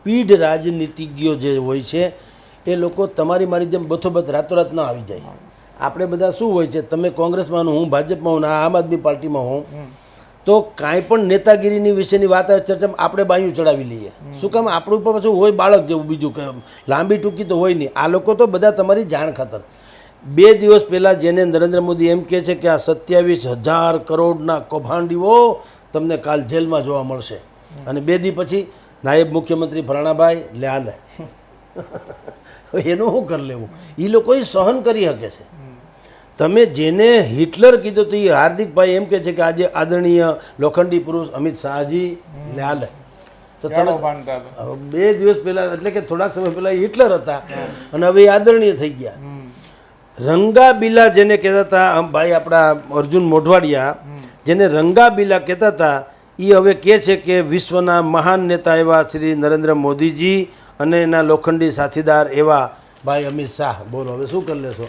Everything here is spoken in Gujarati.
પીઢ રાજનીતિજ્ઞો જે હોય છે એ લોકો તમારી મારી જેમ બથોબથ રાતોરાત ન આવી જાય. આપણે બધા શું હોય છે, તમે કોંગ્રેસમાં હું ભાજપમાં હું આમ આદમી પાર્ટીમાં હું, તો કાંઈ પણ નેતાગીરીની વિશેની વાત આવે ચર્ચામાં આપણે બાયું ચડાવી લઈએ. શું કામ? આપણું ઉપર પાછું હોય બાળક જેવું, બીજું કે લાંબી ટૂંકી તો હોય નહીં. આ લોકો તો બધા તમારી જાણ ખાતર. 2 દિવસ પહેલાં જેને નરેન્દ્ર મોદી એમ કહે છે કે આ 27,000 કરોડના કૌભાંડીઓ તમને કાલ જેલમાં જોવા મળશે, અને 2 દી પછી નાયબ મુખ્યમંત્રી ફલાણાભાઈ લે આલે એનું શું કરી લેવું? એ લોકો સહન કરી શકે છે. તમે જેને હિટલર કીધું તો એ હાર્દિકભાઈ એમ કહે છે કે આજે આદરણીય લોખંડી પુરુષ અમિત શાહજી લે આલે. તો તમે 2 દિવસ પહેલાં એટલે કે થોડાક સમય પહેલાં હિટલર હતા અને હવે આદરણીય થઈ ગયા. રંગાબીલા જેને કહેતા હતા ભાઈ આપણા અર્જુન મોઢવાડિયા, જેને રંગાબીલા કહેતા હતા, એ હવે કહે છે કે વિશ્વના મહાન નેતા એવા શ્રી નરેન્દ્ર મોદીજી અને એના લોખંડી સાથીદાર એવા ભાઈ અમિત શાહ. બોલો હવે શું કરી લેશો?